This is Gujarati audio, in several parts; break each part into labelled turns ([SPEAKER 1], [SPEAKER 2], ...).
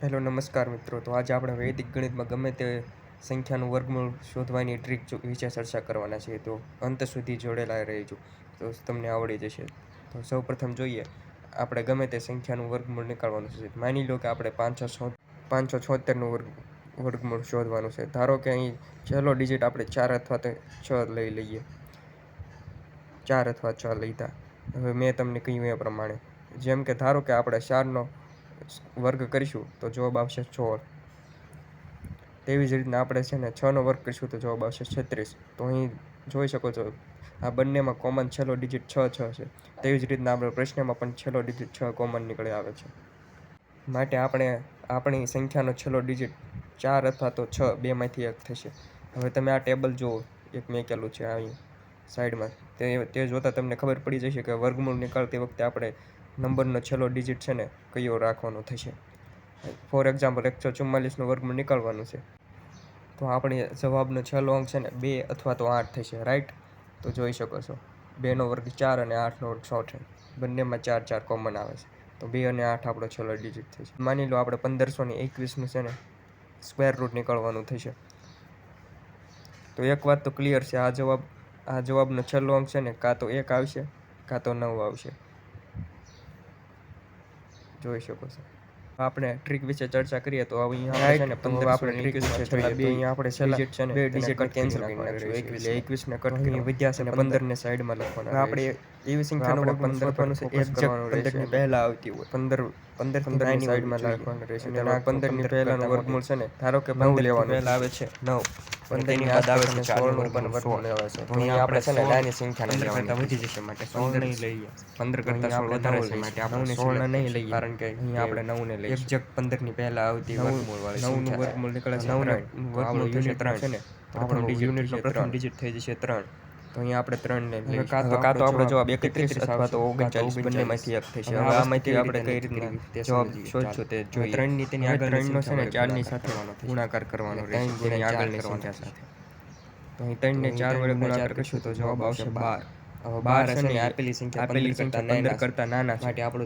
[SPEAKER 1] હેલો નમસ્કાર મિત્રો. તો આજે આપણે વૈદિક ગણિતમાં ગમે તે સંખ્યાનું વર્ગમૂળ શોધવાની ટ્રીક વિશે ચર્ચા કરવાના છીએ. તો અંત સુધી જોડેલા રહેજો તો તમને આવડી જશે. તો સૌપ્રથમ જોઈએ, આપણે ગમે તે સંખ્યાનું વર્ગમૂળ નીકાળવાનું છે. માની લો કે આપણે 576નું વર્ગમૂળ શોધવાનું છે. ધારો કે અહીં છેલ્લો ડિજિટ આપણે 4 અથવા તો 6 લઈ લઈએ. 4 અથવા 6 લીધા. હવે મેં તમને કહ્યું એ પ્રમાણે, જેમ કે ધારો કે આપણે 4નો વર્ગ કરીશું તો જવાબ આવશે 16. તેવી જ રીતના આપણે છે ને 6નો વર્ગ કરીશું તો જવાબ આવશે 36. તો અહીં જોઈ શકો છો, આ બંનેમાં કોમન છેલ્લો ડિજિટ 6 છે. તેવી જ રીતના આપણે પ્રશ્નમાં પણ છેલ્લો ડિજિટ 6 કોમન નીકળી આવે છે. માટે આપણે આપણી સંખ્યાનો છેલ્લો ડિજિટ 4 અથવા તો 6 બેમાંથી એક થશે. હવે તમે આ ટેબલ જુઓ, એક મેકેલું છે અહીં સાઈડમાં. તે જોતાં તમને ખબર પડી જશે કે વર્ગમૂળ નીકાળતી વખતે આપણે નંબરનો છેલ્લો ડિજિટ છે ને કયો રાખવાનો થશે. ફોર એક્ઝામ્પલ 144નું વર્ગમૂળ નીકાળવાનું છે, તો આપણે જવાબનો છેલ્લો અંક છે ને 2 અથવા તો 8 થશે, રાઈટ? તો જોઈ શકો છો, 2નો વર્ગ 4 અને 8નો વર્ગ 6 છે. બંનેમાં 4 4 કોમન આવે છે, તો 2 અને 8 આપણો છેલ્લો ડિજિટ થશે. માની લો આપણે 1521નું છે ને સ્ક્વેર રૂટ નીકળવાનું થશે. તો એક વાત તો ક્લિયર છે, આ જવાબનો છેલ્લો અંક છે ને કાં તો 1 આવશે કાં તો 9 આવશે. જોઈ શકો છો. આપણે ટ્રીક વિશે ચર્ચા કરીએ તો અહીંયા છે ને 15 આપણે ટ્રીક વિશે જોઈએ તો અહીંયા આપણે છેલ્લા ડિજિટ છે ને બે ડિજિટ કેન્સલ કરી નાખશું. 21 ને કટ કરીને વધ્યા છે ને 15 ને સાઈડમાં લખવાના. આપણે એવી સંખ્યાનો વર્ગમૂળ શોધવાનું છે એક્ઝેક્ટ 15 ની પહેલા આવતી હોય. 15 થી નાની સાઈડમાં લખવાનું રહેશે. અને 15 ની પહેલાનું વર્ગમૂળ છે ને ધારો કે 9 લેવાનું પહેલા આવે છે 9. 15 ની બાદ આવે છે 16 નું પણ વર્ગમૂળ આવે છે. તો અહીંયા આપણે છે ને નાની સંખ્યાને લેવાની વધી જશે, માટે 16 નહીં લઈએ. 15 કરતાં 16 વધારે છે માટે આપણે 16 નહીં લઈએ, કારણ કે અહીંયા આપણે 9 ને લઈએ. એક્ઝેક્ટ 15 ની પહેલા આવતી વર્ગમૂળ વાળી 9 નું વર્ગમૂળ નીકળે છે 9 નું વર્ગમૂળ થશે 3 છે ને. આપણો યુનિટનો પ્રથમ ડિજિટ થઈ જશે 3. તો અહીંયા આપણે 3 ને લઈએ. કાં તો આપણો જવાબ 31 અથવા તો 39 બંનેમાંથી એક થશે. હવે આમાંથી આપણે કઈ રીતના જવાબ શોધશું તે જોઈએ. 3 ની તેની આગળની છે ને 4 ની સાથે ગુણાકાર કરવાનો રહેશે, તેની આગળની સંખ્યા સાથે. તો અહીં 3 ને 4 વડે ગુણાકાર કરશું તો જવાબ આવશે 12. હવે 12 છે ને આપેલી સંખ્યા 15 કરતાં નાના છે, માટે આપણો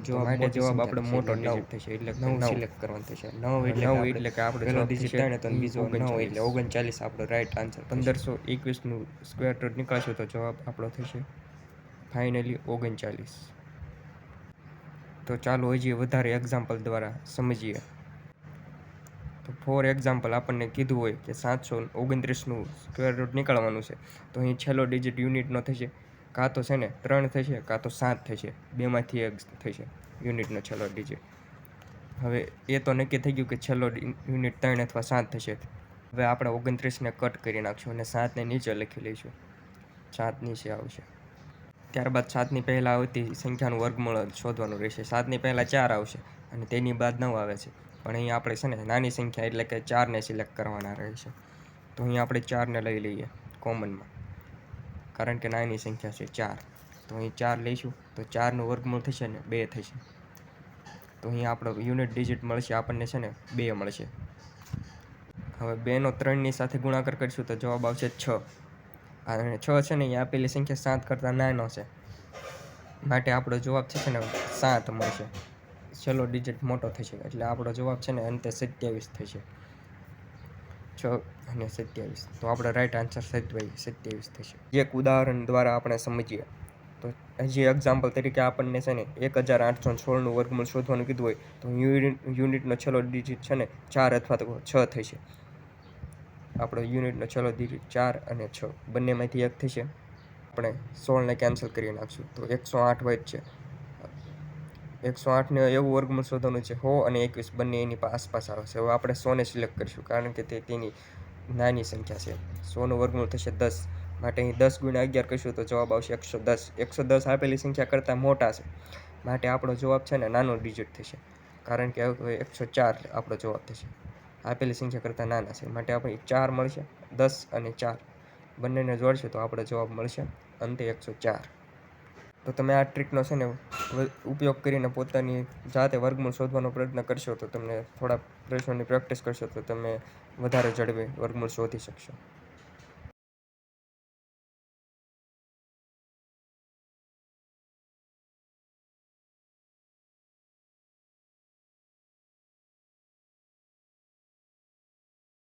[SPEAKER 1] જવાબ આપણો મોટો ડિજિટ થશે, એટલે 9 સિલેક્ટ કરવાનું થશે. 9 એટલે કે આપણો પહેલો ડિજિટ 3 તો બીજો 9 એટલે 39 આપણો રાઈટ આન્સર. 1521નું સ્ક્વેર રૂટ નીકાળશું તો જવાબ આપણો થશે ફાઇનલી 39. તો ચાલો હજી વધારે એક્ઝામ્પલ દ્વારા સમજીએ. તો ફોર એક્ઝામ્પલ આપણને કીધું હોય કે 729નું સ્ક્વેર રૂટ નીકાળવાનું છે, તો અહીં છેલ્લો ડિજિટ યુનિટનો થશે, કાં તો છે ને 3 થશે કાં તો 7 થશે, બેમાંથી એક થશે યુનિટનો છેલ્લો ડિજિટ. હવે એ તો નક્કી થઈ ગયું કે છેલ્લો યુનિટ 3 અથવા 7 થશે. હવે આપણે 29ને કટ કરી નાખશું અને 7ને નીચે લખી લઈશું. 7 નીચે આવશે. ત્યારબાદ 7ની પહેલાં આવતી સંખ્યાનું વર્ગમૂળ શોધવાનું રહેશે. 7ની પહેલાં 4 આવશે અને તેની બાદ 9 આવે છે, પણ અહીં આપણે છે ને નાની સંખ્યા એટલે કે 4ને સિલેક્ટ કરવાના રહેશે. તો અહીં આપણે 4ને લઈ લઈએ કોમનમાં, કારણ કે નાની સંખ્યા છે 4. તો અહીં 4 લઈશું તો 4નું વર્ગમૂળ થશે ને 2 થશે. તો અહીં આપણો યુનિટ ડિજિટ મળશે આપણને છે ને 2 મળશે. હવે 2નો 3ની સાથે ગુણાકાર કરીશું તો જવાબ આવશે 6. અને 6 છે ને એ આપેલી સંખ્યા 7 કરતાં નાનો છે, માટે આપણો જવાબ છે ને 7 મળશે. છેલ્લો ડિજિટ મોટો થશે એટલે આપણો જવાબ છે ને અંતે 27 થશે. 6 અને 27, તો આપણો રાઈટ આન્સર 27 થશે. એક ઉદાહરણ દ્વારા આપણે સમજીએ તો હજી એક્ઝામ્પલ તરીકે આપણને છે ને 1816નું વર્ગમૂળ શોધવાનું કીધું હોય, તો યુનિટનો છેલ્લો ડિજિટ છે ને 4 અથવા તો 6 થશે. આપણો યુનિટનો છેલ્લો ડિજિટ 4 અને 6 બંનેમાંથી એક થશે. આપણે 16ને કેન્સલ કરી નાખશું તો 108 વધશે. 108ને એવું વર્ગમૂળ શોધવાનું છે 100 અને 21 બંને એની આસપાસ આવે છે. હવે આપણે 100ને સિલેક્ટ કરીશું, કારણ કે તે તેની નાની સંખ્યા છે. 100નું વર્ગમૂળ થશે 10, માટે અહીં 10 ગુણ્યા 11 કરીશું તો જવાબ આવશે 110. 110 આપેલી સંખ્યા કરતાં મોટા છે, માટે આપણો જવાબ છે ને નાનો ડિજિટ થશે, કારણ કે 104 આપણો જવાબ થશે. આપેલી સંખ્યા કરતાં નાના છે, માટે આપણે 4 મળશે. 10 અને 4 બંનેને જોડશે તો આપણો જવાબ મળશે અંતે 104. તો તમે આ ટ્રીકનો છે ને ઉપયોગ કરીને પોતાની જાતે વર્ગમૂળ શોધવાનો પ્રયત્ન કરશો તો તમને થોડા પ્રશ્નોની પ્રેક્ટિસ કરશો તો તમે વધારે ઝડપે વર્ગમૂળ શોધી શકશો.